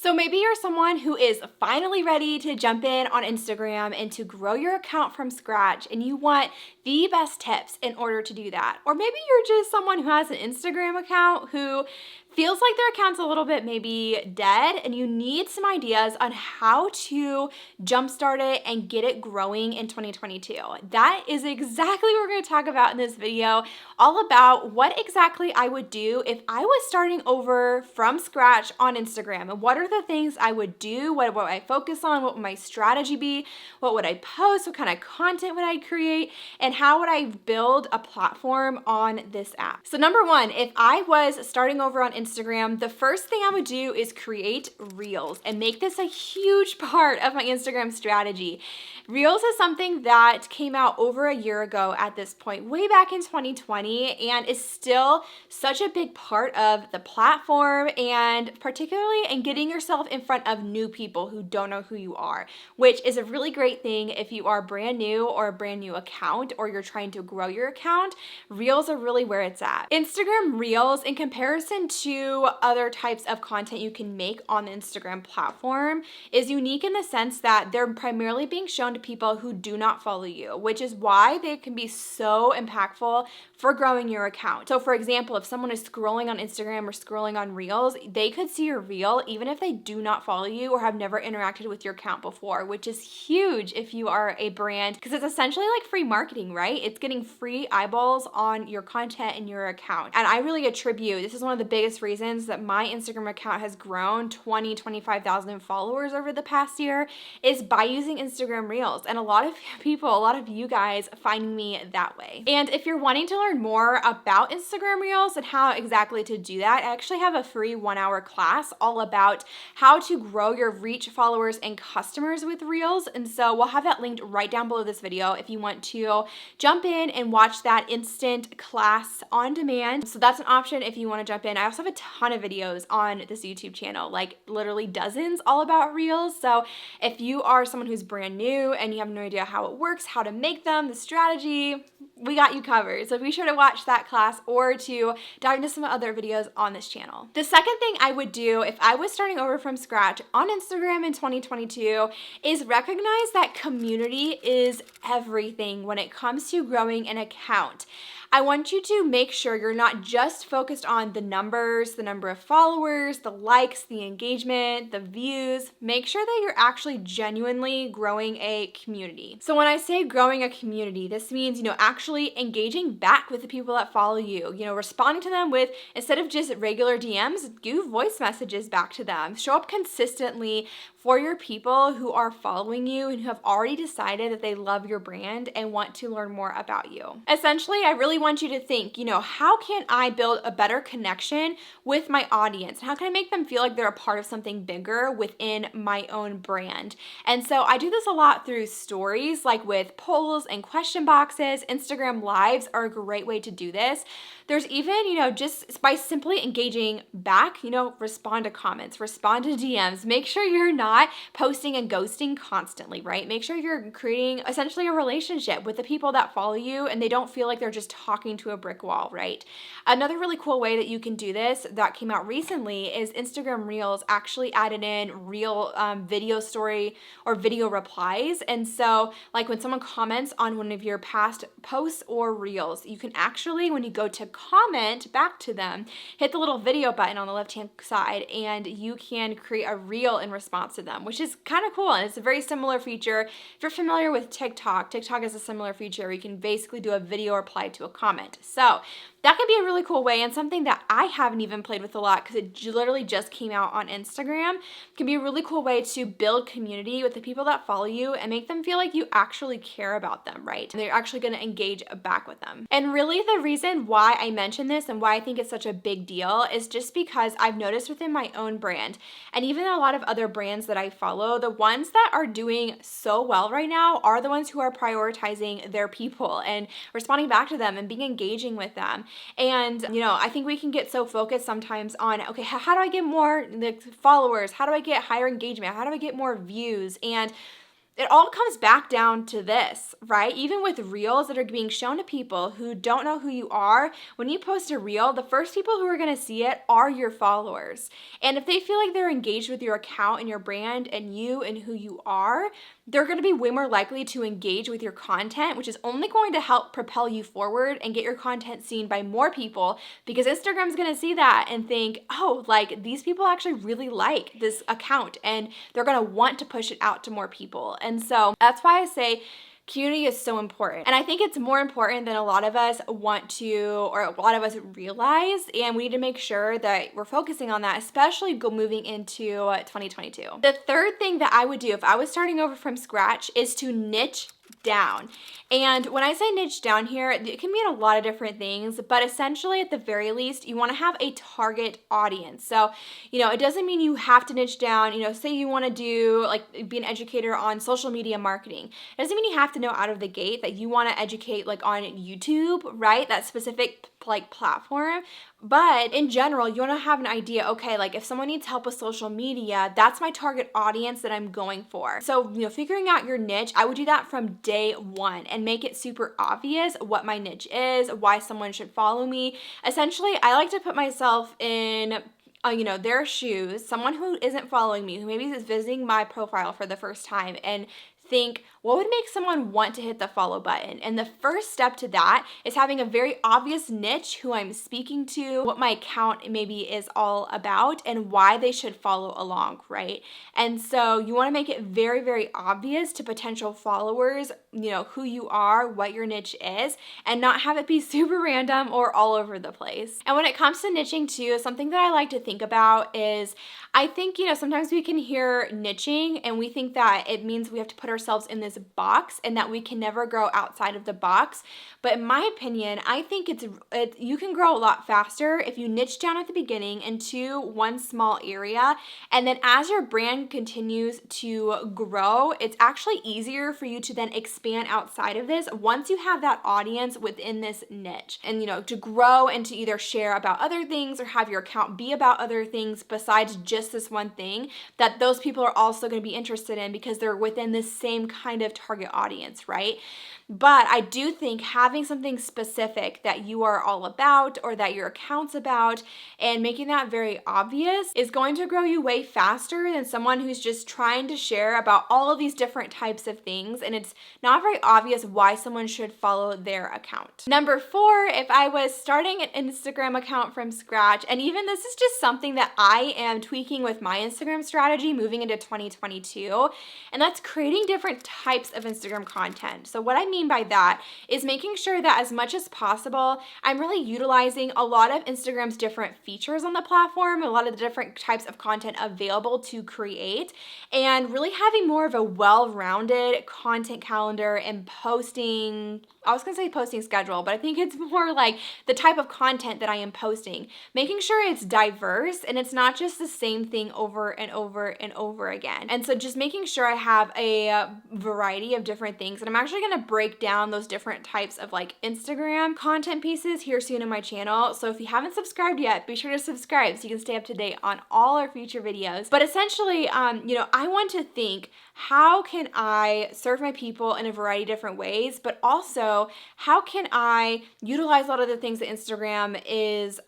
So maybe you're someone who is finally ready to jump in on Instagram and to grow your account from scratch, and you want the best tips in order to do that. Or maybe you're just someone who has an Instagram account who feels like their account's a little bit maybe dead, and you need some ideas on how to jumpstart it and get it growing in 2022. That is exactly what we're going to talk about in this video, all about what exactly I would do if I was starting over from scratch on Instagram, and what are the things I would do, what would I focus on, what would my strategy be, what would I post, what kind of content would I create, and how would I build a platform on this app. So number one, if I was starting over on Instagram, the first thing I would do is create Reels and make this a huge part of my Instagram strategy. Reels is something that came out over a year ago at this point, way back in 2020, and is still such a big part of the platform, and particularly in getting yourself in front of new people who don't know who you are, which is a really great thing if you are brand new or a brand new account, or you're trying to grow your account. Reels are really where it's at. Instagram Reels, in comparison to other types of content you can make on the Instagram platform, is unique in the sense that they're primarily being shown to people who do not follow you, which is why they can be so impactful for growing your account. So for example, if someone is scrolling on Instagram or scrolling on Reels, they could see your reel even if they do not follow you or have never interacted with your account before, which is huge if you are a brand, because it's essentially like free marketing, right? It's getting free eyeballs on your content and your account. And I really attribute, this is one of the biggest reasons that my Instagram account has grown 25,000 followers over the past year, is by using Instagram Reels. And a lot of people, a lot of you guys finding me that way. And if you're wanting to learn more about Instagram Reels and how exactly to do that, I actually have a free 1-hour class all about how to grow your reach, followers, and customers with Reels. And so we'll have that linked right down below this video if you want to jump in and watch that instant class on demand. So that's an option if you want to jump in. I also have a ton of videos on this YouTube channel, like literally dozens, all about Reels. So if you are someone who's brand new and you have no idea how it works, how to make them, the strategy, we got you covered. So be sure to watch that class or to dive into some other videos on this channel. The second thing I would do if I was starting over from scratch on Instagram in 2022 is recognize that community is everything when it comes to growing an account. I want you to make sure you're not just focused on the numbers, the number of followers, the likes, the engagement, the views. Make sure that you're actually genuinely growing a community. So when I say growing a community, this means, actually engaging back with the people that follow you, responding to them with, instead of just regular DMs, do voice messages back to them. Show up consistently for your people who are following you and who have already decided that they love your brand and want to learn more about you. Essentially, I really want you to think, how can I build a better connection with my audience? How can I make them feel like they're a part of something bigger within my own brand? And so I do this a lot through stories, like with polls and question boxes. Instagram Lives are a great way to do this. There's even, just by simply engaging back, respond to comments, respond to DMs. Make sure you're not posting and ghosting constantly, right? Make sure you're creating essentially a relationship with the people that follow you and they don't feel like they're just talking to a brick wall, right? Another really cool way that you can do this that came out recently is Instagram Reels actually added in real video story or video replies. And so like when someone comments on one of your past posts or Reels, you can actually, when you go to comment back to them, hit the little video button on the left-hand side and you can create a reel in response to them, which is kind of cool. And it's a very similar feature. If you're familiar with TikTok, TikTok has a similar feature where you can basically do a video reply to a comment. So that could be a really cool way, and something that I haven't even played with a lot because it literally just came out on Instagram. It can be a really cool way to build community with the people that follow you and make them feel like you actually care about them, right? And they're actually going to engage back with them. And really the reason why I mention this and why I think it's such a big deal is just because I've noticed within my own brand and even a lot of other brands that I follow, the ones that are doing so well right now are the ones who are prioritizing their people and responding back to them and being engaging with them. And, I think we can get so focused sometimes on, okay, how do I get more followers? How do I get higher engagement? How do I get more views? And it all comes back down to this, right? Even with reels that are being shown to people who don't know who you are, when you post a reel, the first people who are going to see it are your followers. And if they feel like they're engaged with your account and your brand and you and who you are, they're going to be way more likely to engage with your content, which is only going to help propel you forward and get your content seen by more people, because Instagram's going to see that and think, oh, like these people actually really like this account, and they're going to want to push it out to more people. And so that's why I say community is so important. And I think it's more important than a lot of us want to, or a lot of us realize. And we need to make sure that we're focusing on that, especially moving into 2022. The third thing that I would do if I was starting over from scratch is to niche down. And when I say niche down here, it can mean a lot of different things, but essentially at the very least, you want to have a target audience. So, it doesn't mean you have to niche down, say you want to do be an educator on social media marketing. It doesn't mean you have to know out of the gate that you want to educate on YouTube, right? That specific platform. But in general, you want to have an idea, okay, if someone needs help with social media, that's my target audience that I'm going for. So, figuring out your niche, I would do that from day one and make it super obvious what my niche is, why someone should follow me. Essentially, I like to put myself in their shoes, someone who isn't following me, who maybe is visiting my profile for the first time, and think, what would make someone want to hit the follow button? And the first step to that is having a very obvious niche, who I'm speaking to, what my account maybe is all about, and why they should follow along, right? And so you want to make it very, very obvious to potential followers, who you are, what your niche is, and not have it be super random or all over the place. And when it comes to niching too, something that I like to think about is, I think, sometimes we can hear niching and we think that it means we have to put ourselves in this box and that we can never grow outside of the box. But in my opinion, I think you can grow a lot faster if you niche down at the beginning into one small area. And then as your brand continues to grow, it's actually easier for you to then expand outside of this once you have that audience within this niche. And, to grow and to either share about other things or have your account be about other things besides just this one thing that those people are also going to be interested in because they're within this same kind of target audience, right? But I do think having something specific that you are all about or that your account's about and making that very obvious is going to grow you way faster than someone who's just trying to share about all of these different types of things and it's not very obvious why someone should follow their account. Number 4, if I was starting an Instagram account from scratch, and even this is just something that I am tweaking with my Instagram strategy moving into 2022, and that's creating different types of Instagram content. So what I mean by that is making sure that as much as possible, I'm really utilizing a lot of Instagram's different features on the platform, a lot of the different types of content available to create, and really having more of a well-rounded content calendar and posting, I was gonna say posting schedule, but I think it's more like the type of content that I am posting, making sure it's diverse and it's not just the same thing over and over and over again. And so just making sure I have a variety of different things. And I'm actually gonna break down those different types of Instagram content pieces here soon in my channel. So if you haven't subscribed yet, be sure to subscribe so you can stay up to date on all our future videos. But essentially, I want to think, how can I serve my people in a variety of different ways, but also how can I utilize a lot of the things that Instagram is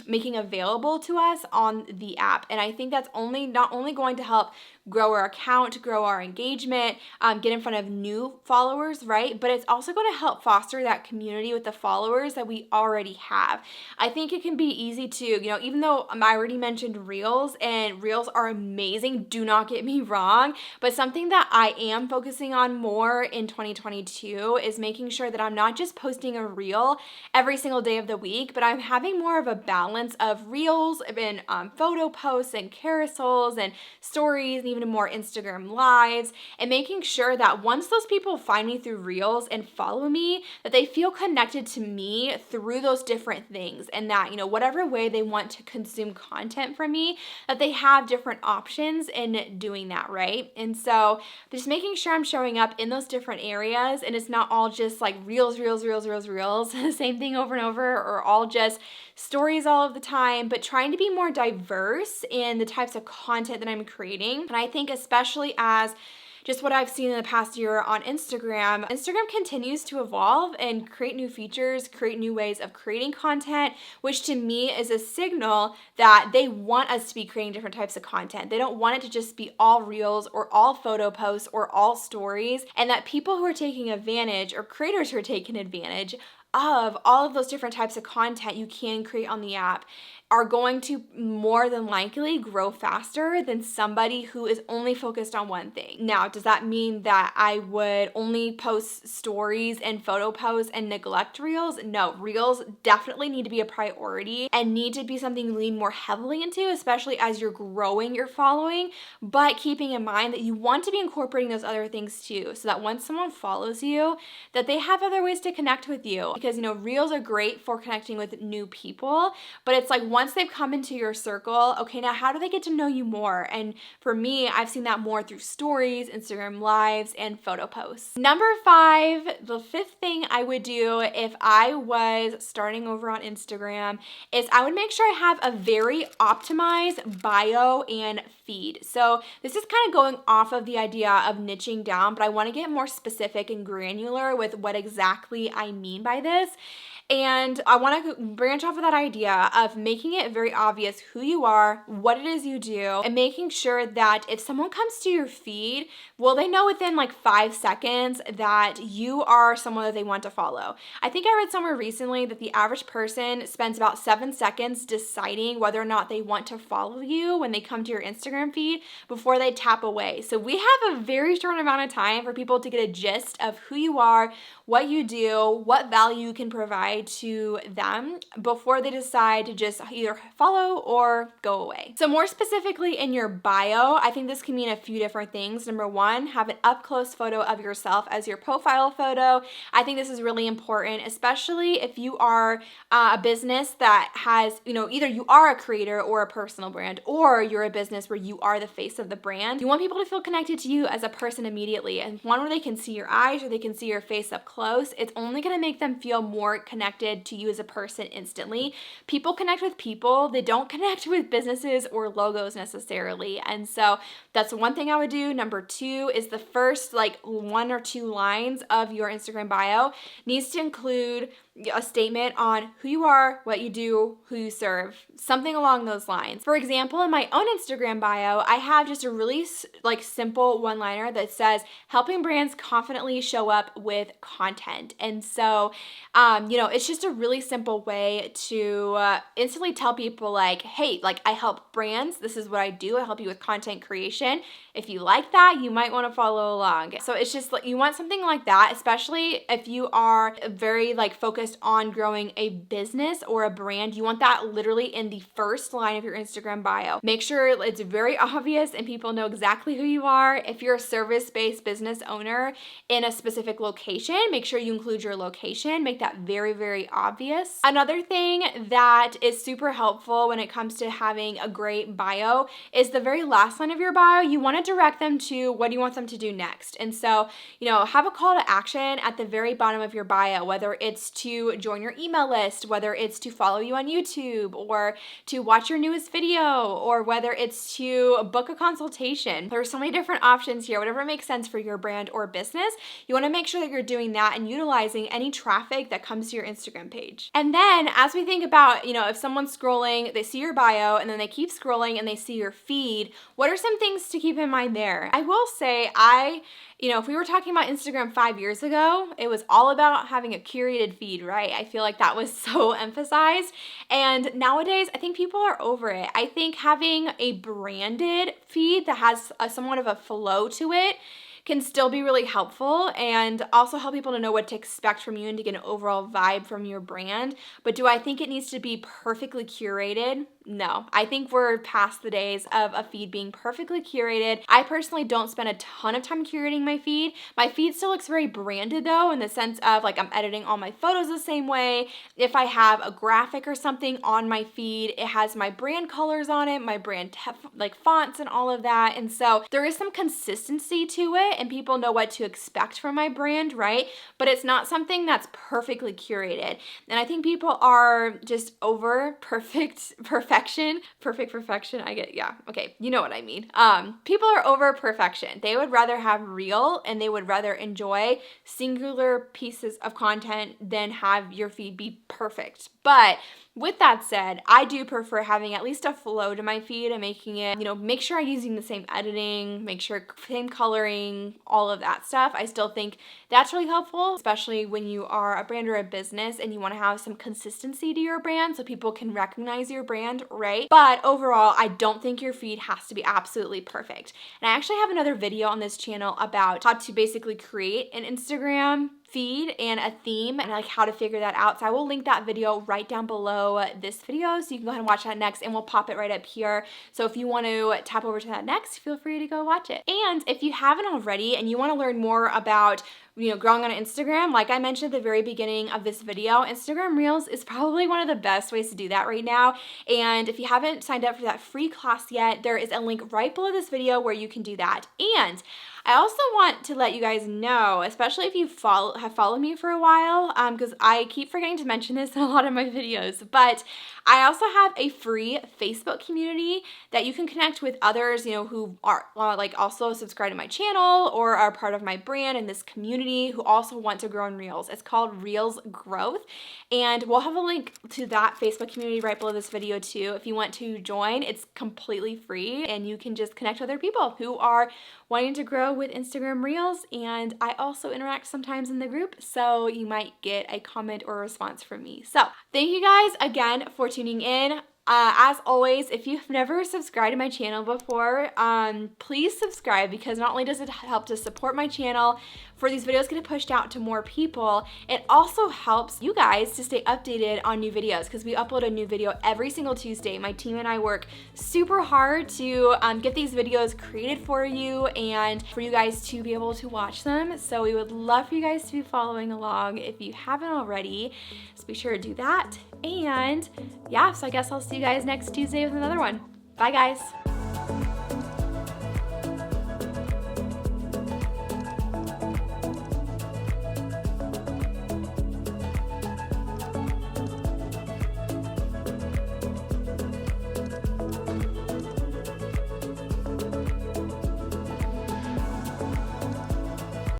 making available to us on the app. And I think that's not only going to help grow our account, grow our engagement, get in front of new followers, right? But it's also going to help foster that community with the followers that we already have. I think it can be easy to, even though I already mentioned Reels, and Reels are amazing, do not get me wrong, but something that I am focusing on more in 2022 is making sure that I'm not just posting a Reel every single day of the week, but I'm having more of a balance of Reels and photo posts and carousels and stories and even more Instagram lives, and making sure that once those people find me through Reels and follow me, that they feel connected to me through those different things, and that, whatever way they want to consume content from me, that they have different options in doing that, right? And so just making sure I'm showing up in those different areas, and it's not all just Reels, the same thing over and over, or all just stories all of the time, but trying to be more diverse in the types of content that I'm creating. And I think especially as just what I've seen in the past year on Instagram, Instagram continues to evolve and create new features, create new ways of creating content, which to me is a signal that they want us to be creating different types of content. They don't want it to just be all reels or all photo posts or all stories, and that people who are taking advantage or creators who are taking advantage of all of those different types of content you can create on the app are going to more than likely grow faster than somebody who is only focused on one thing. Now, does that mean that I would only post stories and photo posts and neglect reels? No, reels definitely need to be a priority and need to be something you lean more heavily into, especially as you're growing your following, but keeping in mind that you want to be incorporating those other things too, so that once someone follows you, that they have other ways to connect with you. Because, reels are great for connecting with new people, but it's like once they've come into your circle, okay, now how do they get to know you more? And for me, I've seen that more through stories, Instagram lives, and photo posts. Number 5, the 5th thing I would do if I was starting over on Instagram is I would make sure I have a very optimized bio and feed. So this is kind of going off of the idea of niching down, but I want to get more specific and granular with what exactly I mean by this. And I want to branch off of that idea of making it very obvious who you are, what it is you do, and making sure that if someone comes to your feed, well, they know within like 5 seconds that you are someone that they want to follow. I think I read somewhere recently that the average person spends about 7 seconds deciding whether or not they want to follow you when they come to your Instagram feed before they tap away. So we have a very short amount of time for people to get a gist of who you are, what you do, what value you can provide to them before they decide to just either follow or go away. So more specifically in your bio, I think this can mean a few different things. Number 1, have an up-close photo of yourself as your profile photo. I think this is really important, especially if you are a business that has, either you are a creator or a personal brand, or you're a business where you are the face of the brand. You want people to feel connected to you as a person immediately, and one where they can see your eyes or they can see your face up close. It's only going to make them feel more connected to you as a person instantly. People connect with people. They don't connect with businesses or logos necessarily. And so that's one thing I would do. Number 2 is the first 1 or 2 lines of your Instagram bio needs to include a statement on who you are, what you do, who you serve, something along those lines. For example, in my own Instagram bio, I have just a really simple one-liner that says, helping brands confidently show up with content. And so, it's just a really simple way to instantly tell people hey, I help brands. This is what I do. I help you with content creation. If you like that, you might want to follow along. So it's just you want something like that, especially if you are very focused on growing a business or a brand. You want that literally in the first line of your Instagram bio. Make sure it's very obvious and people know exactly who you are. If you're a service-based business owner in a specific location, make sure you include your location. Make that very, very obvious. Another thing that is super helpful when it comes to having a great bio is the very last line of your bio. You want to direct them to what do you want them to do next. And so, have a call to action at the very bottom of your bio, whether it's to join your email list, whether it's to follow you on YouTube or to watch your newest video, or whether it's to book a consultation. There are so many different options here. Whatever makes sense for your brand or business, you want to make sure that you're doing that and utilizing any traffic that comes to your Instagram page. And then as we think about, if someone's scrolling, they see your bio and then they keep scrolling and they see your feed, what are some things to keep in mind there? I will say if we were talking about Instagram 5 years ago, it was all about having a curated feed, right? I feel like that was so emphasized. And nowadays, I think people are over it. I think having a branded feed that has somewhat of a flow to it can still be really helpful and also help people to know what to expect from you and to get an overall vibe from your brand. But do I think it needs to be perfectly curated? No, I think we're past the days of a feed being perfectly curated. I personally don't spend a ton of time curating my feed. My feed still looks very branded though, in the sense of I'm editing all my photos the same way. If I have a graphic or something on my feed, it has my brand colors on it, my brand fonts and all of that. And so there is some consistency to it and people know what to expect from my brand, right? But it's not something that's perfectly curated. And I think people are just over perfection perfection. Perfect perfection. I get, yeah. Okay. You know what I mean. People are over perfection. They would rather have real, and they would rather enjoy singular pieces of content than have your feed be perfect. But with that said, I do prefer having at least a flow to my feed and making it, make sure I'm using the same editing, make sure same coloring, all of that stuff. I still think that's really helpful, especially when you are a brand or a business and you want to have some consistency to your brand so people can recognize your brand, right? But overall, I don't think your feed has to be absolutely perfect. And I actually have another video on this channel about how to basically create an Instagram feed and a theme and like how to figure that out. So I will link that video right down below this video, so you can go ahead and watch that next, and we'll pop it right up here. So if you want to tap over to that next, feel free to go watch it. And if you haven't already and you want to learn more about growing on Instagram, like I mentioned at the very beginning of this video, Instagram Reels is probably one of the best ways to do that right now. And if you haven't signed up for that free class yet, there is a link right below this video where you can do that. And I also want to let you guys know, especially if you have followed me for a while, because I keep forgetting to mention this in a lot of my videos, but I also have a free Facebook community that you can connect with others, who are also subscribe to my channel or are part of my brand in this community who also want to grow in Reels. It's called Reels Growth, and we'll have a link to that Facebook community right below this video too. If you want to join, it's completely free, and you can just connect with other people who are wanting to grow with Instagram Reels, and I also interact sometimes in the group, so you might get a comment or a response from me. So thank you guys again for tuning in. As always, if you've never subscribed to my channel before, please subscribe, because not only does it help to support my channel for these videos getting pushed out to more people, it also helps you guys to stay updated on new videos, because we upload a new video every single Tuesday. My team and I work super hard to get these videos created for you and for you guys to be able to watch them. So we would love for you guys to be following along if you haven't already. So be sure to do that. And yeah, so I guess I'll see you guys next Tuesday with another one. Bye guys.